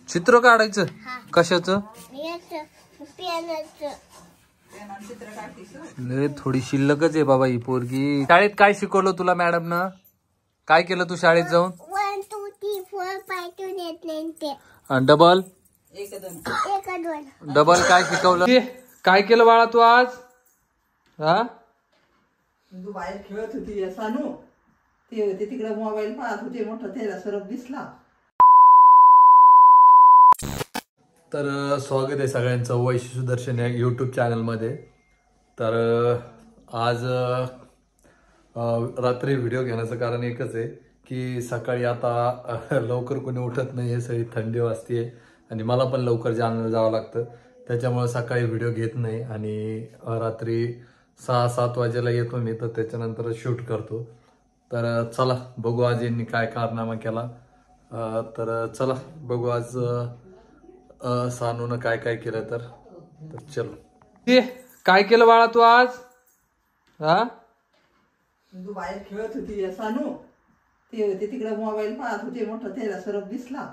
चित्र काढायचं कशाचं? थोडी शिल्लकच आहे बाबा ही पोरगी. शाळेत काय शिकवलं तुला मॅडम न? काय केलं तू शाळेत जाऊन? 1 2 3 4 5 2 8 9 10. डबल 1 2 डबल काय शिकवलं? काय केलं बाळा तू आज? हा तू बाहेर खेळत होती सानू, ते होते तिकडे मोबाईल पाहत होते, मोठा त्याला सरप दिसला. तर स्वागत आहे सगळ्यांचं वैशिष्ट्य सुदर्शन या यूट्यूब चॅनलमध्ये. तर आज रात्री व्हिडिओ घेण्याचं कारण एकच आहे की सकाळी आता लवकर कोणी उठत नाही आहे, सगळी थंडी वाजते आणि मला पण लवकर जावं लागतं, त्याच्यामुळे सकाळी व्हिडिओ घेत नाही आणि रात्री 6-7 वाजेला येतो मी, तर त्याच्यानंतर शूट करतो. तर चला बघू आज यांनी काय कारनामा केला. तर चला बघू आज सानूनं काय काय केलं. तर चलो. काय केलं बाळा तू आज? हा तू बाहेर खेळत होती सानू, ते होते तिकडे मोबाईल पाहत होते, मोठा त्याला सरप दिसला.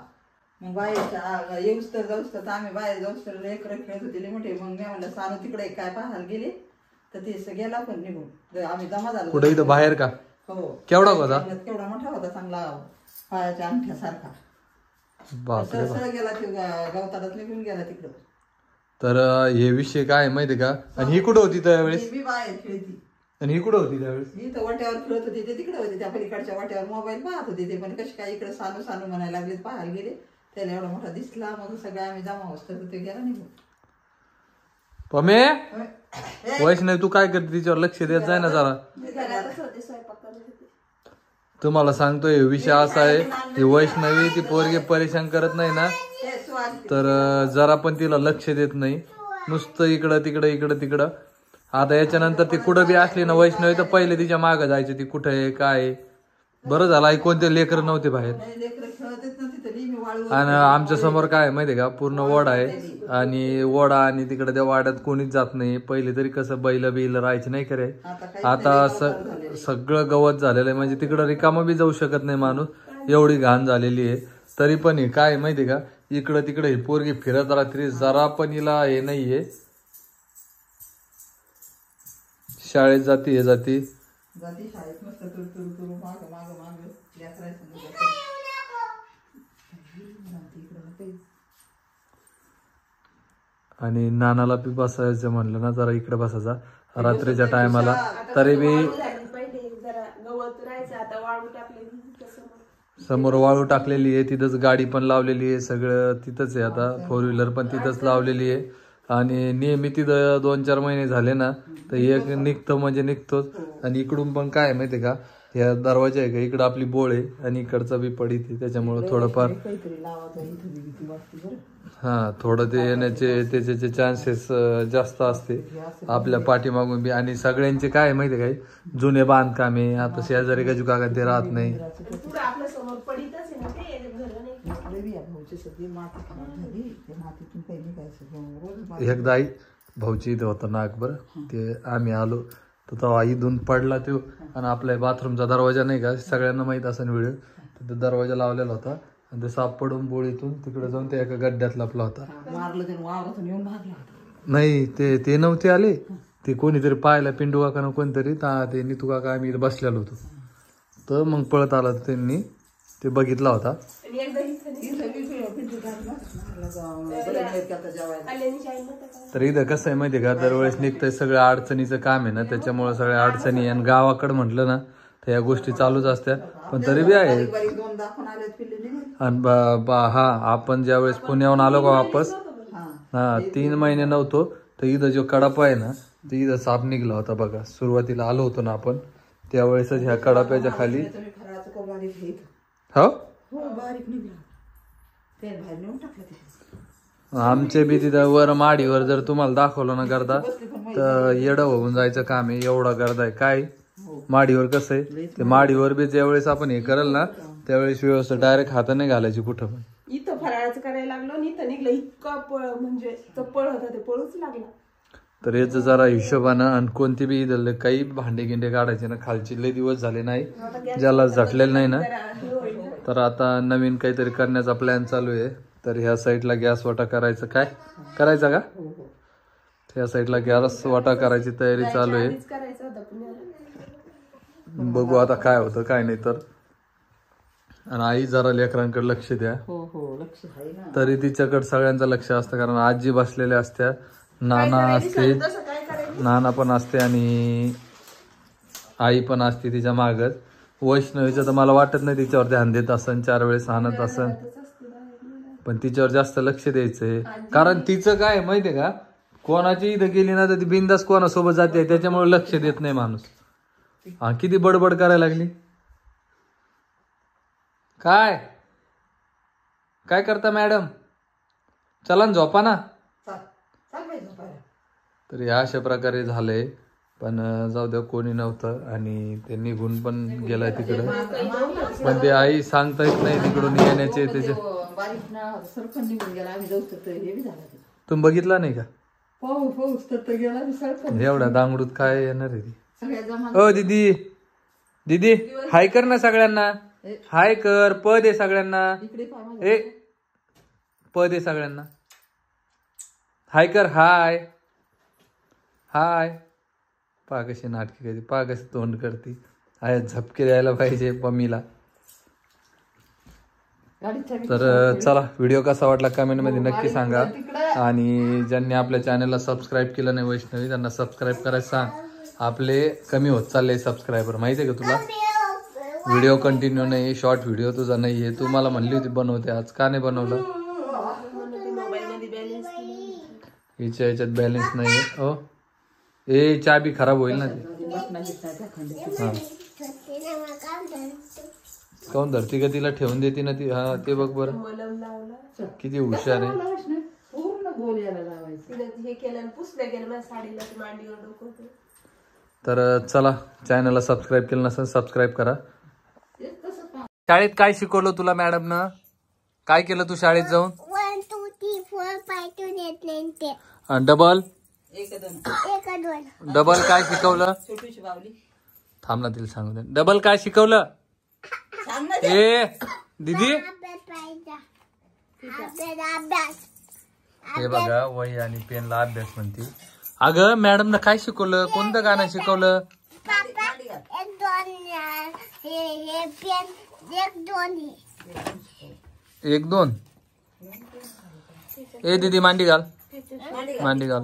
मग बाहेरच्या येऊस तर आम्ही बाहेर जाऊस तर लेकरं खेळत होते मोठे. मग मी म्हणलं सानू तिकडे काय पाहायला गेले, तर ते गेला पण निघून. आम्ही जमा झालो. कुठे इथं बाहेर का? हो. केवढा होता? केवढा मोठा होता, चांगला पायाच्या अंगठ्यासारखा. बापरे. गेला ते गवतारात निघून गेला तिकडं. तर हे विषय काय माहिती का? आणि ही कुठं होती त्यावेळेस? मी बाहेर खेळती. आणि ही कुठं होती त्यावेळेस? ही तर वाट्यावर खेळत होती, ते तिकडे होते त्या पलीकडच्या वाट्यावर मोबाईल पाहत होते. ते पण कशी काय इकडे सानू सानू म्हणायला लागले, पाहायला गेले, त्याला एवढा मोठा दिसला. मग सगळे आम्ही जमा होत तर ते गेला निघून. पमे वैष्णवी तू काय करते? तिच्यावर लक्ष देत जाय ना जरा. तुम्हाला सांगतोय विषय असा आहे की वैष्णवी ती पोरगी परेशान करत नाही ना, तर जरा पण तिला लक्ष देत नाही, नुसतं इकडं तिकडं. आता याच्यानंतर ती कुठं बी असली ना वैष्णवी, तर पहिले तिच्या मागं जायचं, ती कुठं आहे काय आहे. बरं झालं आई कोणते लेकर नव्हते बाहेर. आणि आमच्या समोर काय माहितीये का, पूर्ण वडा आहे आणि वडा आणि तिकडे त्या वाड्यात कोणीच जात नाही. पहिले तरी कसं बैल राहायचे नाही करे, आता सगळं गवत झालेलं आहे, म्हणजे तिकडं रिकामा बी जाऊ शकत नाही माणूस, एवढी घाण झालेली आहे. तरी पण हे काय माहितीये का, इकडं तिकडे ही पोरगी फिरत रात्री, जरा पण हिला हे नाहीये. शाळेत जाती शाळेत मस्त तुरु माग आणि नानाला बी बसायचं म्हणलं ना, जरा इकडे बसायचा रात्रीच्या टायमाला. तरी बी समोर वाळू टाकलेली आहे, तिथंच गाडी पण लावलेली आहे, सगळं तिथंच आहे. आता 4 व्हीलर पण तिथंच लावलेली आहे आणि नेहमी तिथं 2-4 महिने झाले ना, तर एक निघतो म्हणजे निघतोच. आणि इकडून पण काय माहितीये का, या दरवाजा आहे का, इकडं आपली बोळ आहे आणि इकडचा बी पडीत आहे, त्याच्यामुळे थोडंफार थोडं ते येण्याचे त्याचे चान्सेस जास्त असते आपल्या पाठीमागून बी. आणि सगळ्यांचे काय माहिती काय, जुने बांधकामे, आता शेजारी गजू काका ते राहत नाही. एकदा आई भाऊची इथं होता ना अकबर, ते आम्ही आलो तर तेव्हा इथून पडला तो, आणि आपल्या बाथरूमचा दरवाजा नाही का, सगळ्यांना माहित असेल व्हिडिओ, तर ते दरवाजा लावलेला होता आणि ते साप पडून बोळीतून तिकडे जाऊन ते एका गड्ड्यात लपला होता. नाही ते नव्हते आले, ते कोणीतरी पाहायला, पिंडू काका ना कोणतरी, ते नितू काका आम्ही बसलेलो होतो, तर मग पळत आला त्यांनी, ते बघितला होता. तर इथं कसं आहे माहितीये का, दरवेळेस निघतंय, सगळं अडचणीचं काम आहे ना, त्याच्यामुळे सगळ्या अडचणी, आणि गावाकडे म्हटलं ना तर या गोष्टी चालूच असत्या. पण तरी बी आहे. आणि आपण ज्यावेळेस पुण्याहून आलो का वापस, 3 महिने नव्हतो, तर इथं जो कडापा आहे ना, तर इथं साप निघला होता बघा. सुरुवातीला आलो होतो ना आपण, त्यावेळेसच ह्या कडाप्याच्या खाली आमचे बी तिथं वर माडीवर जर तुम्हाला दाखवलं ना गर्दा, तर येडं होऊन जायचं काम आहे, एवढा गर्दा आहे. काय माडीवर कसं आहे, ते माडीवर बी ज्यावेळेस आपण हे करेल ना, त्यावेळेस व्यवस्थित डायरेक्ट हात नाही घालायची कुठं पण. इथं फराळाचं करायला लागलो आणि इथं निघलं, इतका म्हणजे चप्पळ होता, ते पळूच लागला. तर याचं जरा हिशोबानं, आणि कोणती बी इथं काही भांडे गिंडे काढायचे ना खालची, लय दिवस झाले नाही, ज्याला झटलेलं नाही ना तर आता नवीन काहीतरी करण्याचा प्लॅन चालू आहे. तर ह्या साईडला गॅस वाटा करायचं. काय करायचा का? ह्या साईडला गॅस वाटा करायची तयारी चालू आहे. करायचं होतं पुण्याला. बघू आता काय होतं काय नाही. तर आणि आई जरा लेकरांकडे लक्ष द्या. हो हो लक्ष आहे ना. तरी तिच्याकडे सगळ्यांचं लक्ष असतं कारण आजी बसलेल्या असत्या, नाना असते, तसं काय करायचं? नाना पण असते आणि आई पण असते तिच्या मागच. वैष्णवीचं तर मला वाटत नाही तिच्यावर ध्यान देत असन, 4 वेळेस आणत असन, पण तिच्यावर जास्त लक्ष द्यायचंय. कारण तिचं काय माहितीये का, कोणाची इथं गेली ना तर ती बिंदास कोणासोबत जाते, त्याच्यामुळे लक्ष देत नाही माणूस. हा किती बडबड करायला लागली. काय काय करता मॅडम? चला ना झोपा ना. चाल बाई झोपायला. तर या अशा प्रकारे झालंय. पण जाऊ द्या, कोणी नव्हतं आणि ते निघून पण गेलाय तिकडं. पण ते आई सांगता येत नाही तिकडून येण्याचे त्याचे. बारीक ना सरकन निघून गेला. आम्ही जाऊ तर हे बी झाला. तुम्ही बघितला नाही का? पाऊस तर गेला बी सरकन. एवढ्या दांगडूत काय येणार आहे ती. सगळ्या जमा. ओ दीदी, दीदी हाय कर ना सगळ्यांना. हाय कर, प दे सगळ्यांना. इकडे पाय माझ्या. ए प दे सगळ्यांना. हाय कर. हाय हाय. पा कशी नाटकी करते, पा कशी तोंड करते. आहे झपके द्यायला पाहिजे पमीला. तर चला, व्हिडिओ कसा वाटला कमेंट मध्ये नक्की सांगा. आणि ज्यांनी आपल्या चॅनलला सबस्क्राईब केलं नाही वैष्णवी, त्यांना सबस्क्राईब करायला सांग. आपले कमी होत चालले सबस्क्रायबर, माहिती आहे का तुला? व्हिडिओ कंटिन्यू नाही, शॉर्ट व्हिडिओ तुझा नाहीये. तू मला म्हणली होती बनवते, आज का नाही बनवलं? हिच्या याच्यात बॅलन्स नाहीये. ओ ए चाबी खराब होईल ना ती. हा काऊन धरती का तिला ठेवून देते ना ती. हा ते बघ बरं मलम लावला, किती हुशार आहे. पूर्ण गोल याला लावायचं. तिने हे केलं आणि पुसलं गेलं माझ्या साडीला, ती मांडीवर डोकं होतं. तर चला, चॅनलला सबस्क्राईब केलं नसेल सबस्क्राईब करा. शाळेत काय शिकवलं तुला मॅडमनं? काय केलं तू शाळेत जाऊन? 1 2 3 4 5 येत नाही ते. डबल एक दोन. डबल काय शिकवलं? छोटीशी बावली. थांब ना, तिला सांगू दे. डबल काय शिकवलं? सांग ना. ए दीदी, अभ्यास पाहिजे. अभ्यास. हे बघा वही आणि पेनला अभ्यास म्हणते. अगं मॅडमनं काय शिकवलं? कोणतं गाणं शिकवलं? पापा 1 2 हे पेन 1 2 हे. 1 2. ए दीदी मांडी घाल, मांडी घाल.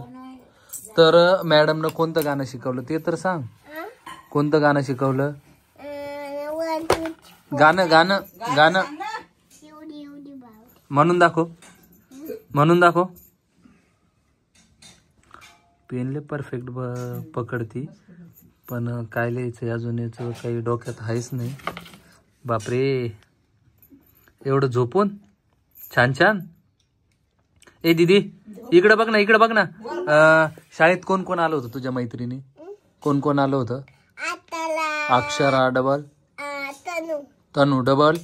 तर मॅडमनं कोणतं गाणं शिकवलं ते तर सांग. कोणतं गाणं शिकवलं? 1 2 गाणं गाणं गाणं एवढी बावली. म्हणून दाखव, म्हणून दाखव. पेनले परफेक्ट पकडती, पण काय लिहायचं अजून याचं काही डोक्यात आहेच नाही. बापरे, एवढं झोपून छान छान. ए दीदी इकडं बघ ना, इकडं बघ ना. शाळेत कोण कोण आलं होतं तुझ्या मैत्रिणी? कोण कोण आलं होतं? आताला अक्षरा डबल, तनू तनू डबल,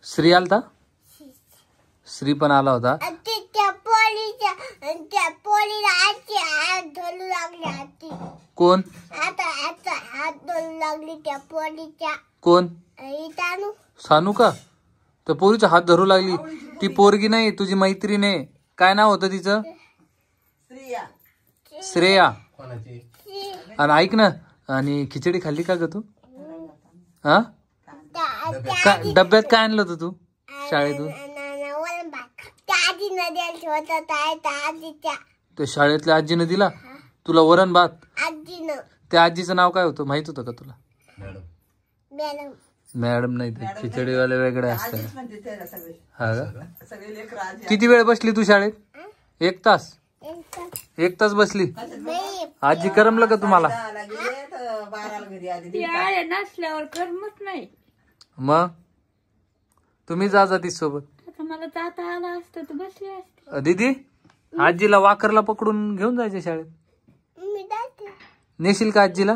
श्री आलता, श्री पण आला होता. त्या पोलीला आजची हात धरू लागली आजची. कोण? आता हात धरू लागली त्या पोलीच्या. कोण? तानू. सानू का? त्या पोरीचा हात धरू लागली. ती पोरगी नाही, तुझी मैत्रीण आहे. काय नाव होतं तिचं? श्रेया. आणि ऐक ना, आणि खिचडी खाल्ली का ग तू? हा डब्यात काय आणलं होतं तू शाळेतून? त्या शाळेतल्या आजीनं दिला तुला वरण भात? त्या आजीचं नाव काय होतं माहित होतं का तुला? मॅडम नाही, ते खिचडीवाले वेगळे असतात. हा का? किती वेळ बसली तू शाळेत? 1 तास? 1 तास बसली? आजी करमलं का तुम्हाला? नसल्यावर करमत नाही. मग तुम्ही जा ती सोबत. आता मला जाता आला असतं तर बसले असते. दीदी आजीला वाकरला पकडून घेऊन जायचे शाळेत. नेशील का आजीला?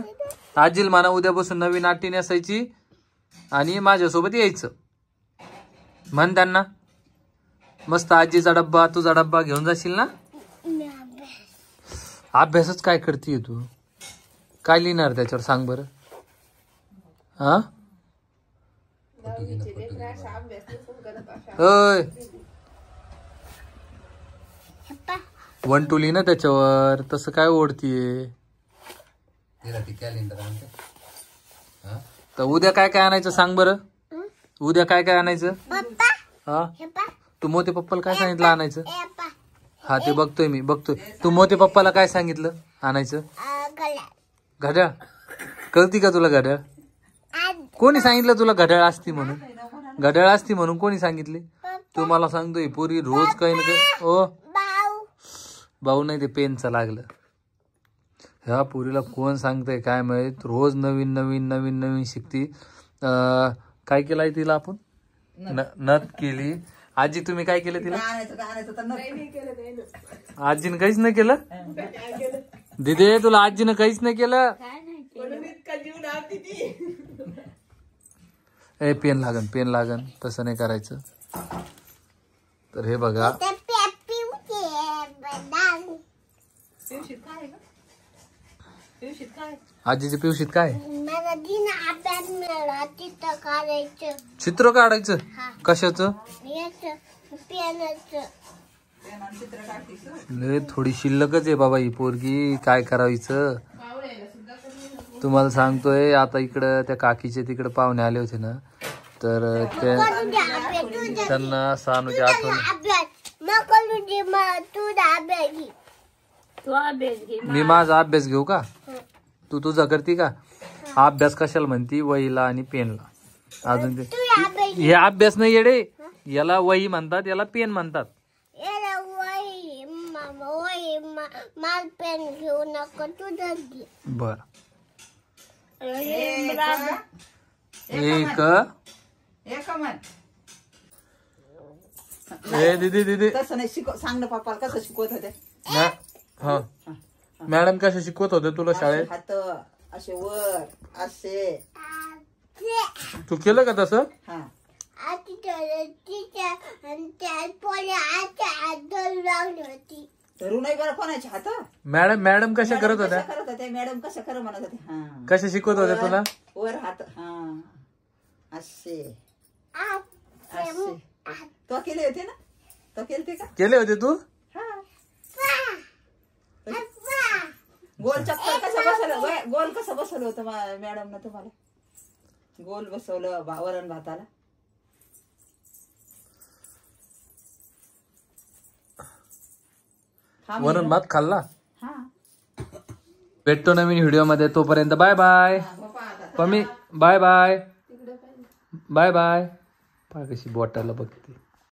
आजीला म्हणा उद्यापासून नवीन नाटी नेसायची आणि माझ्यासोबत यायचं म्हण त्यांना. मस्त आजीचा डब्बा तुझा डब्बा घेऊन जाशील ना? अभ्यासच काय करतीये तू? काय लिहिणार त्याच्यावर सांग बरं? हा होय वन टू लिही ना त्याच्यावर तसं काय ओढतीये तर उद्या काय काय आणायचं सांग बरं उद्या काय काय आणायचं हा तू मोठे पप्पाला काय सांगितलं आणायचं हा ते बघतोय मी बघतोय तू मोठे पप्पाला काय सांगितलं आणायचं घड्याळ कळती का तुला घड्याळ कोणी सांगितलं तुला घड्याळ असती म्हणून घड्याळ असती म्हणून कोणी सांगितले तू मला सांगतोय पोरी रोज काही ना काही ओ भाऊ नाही ते पेनचं लागलं ह्या पोरीला कोण सांगतंय काय माहित रोज नवीन नवीन नवीन नवीन शिकती काय केलंय तिला आपण नथ केली आजी तुम्ही काय केलं तिला आजीनं काहीच नाही केलं दिदे तुला आजीनं काहीच नाही केलं ए पेन लागन तसं नाही करायचं तर हे बघा आजीच्या पिवशीत काय मला दिन अभ्यास मिळाला तिथं काढायचं चित्र काढायचं कशाचं लय थोडी शिल्लकच आहे बाबा ही पोरगी काय करायचं तुम्हाला सांगतोय आता इकडं त्या काकीचे तिकडे पाहुणे आले होते ना तर ते त्यांना सानूच्या आठवण मी माझा अभ्यास घेऊ का तू तुझा करते का अभ्यास कशाला म्हणती वहीला आणि पेनला अजून ते हे अभ्यास नाही येडे याला वही म्हणतात याला पेन म्हणतात माल पेन घेऊ नको तुझं घे बर एक दीदी तसं नाही सांग ना पप्पाला कसं शिकवत होते हा मॅडम कसं शिकवत होते तुला शाळेत हात असे वर असे तू केलं का तसं हा धरू नाही बरं कोणाची हात मॅडम कशा करत होत्या करत होते मॅडम कशा कर म्हणत होते हा कशा शिकवत होत्या तुला वर हात हा असे असे तो केले होते ना तो केलते का केले होते तू गोल चक्कर कसं बसवलं गोल कसं बसवलं होतं मॅडम न तुम्हाला गोल बसवलं वरण भाताला वरण भात खाल्ला हा भेटतो नवीन व्हिडिओ मध्ये तोपर्यंत बाय बाय पमी बाय बाय बाय बाय कशी बोटायला बघते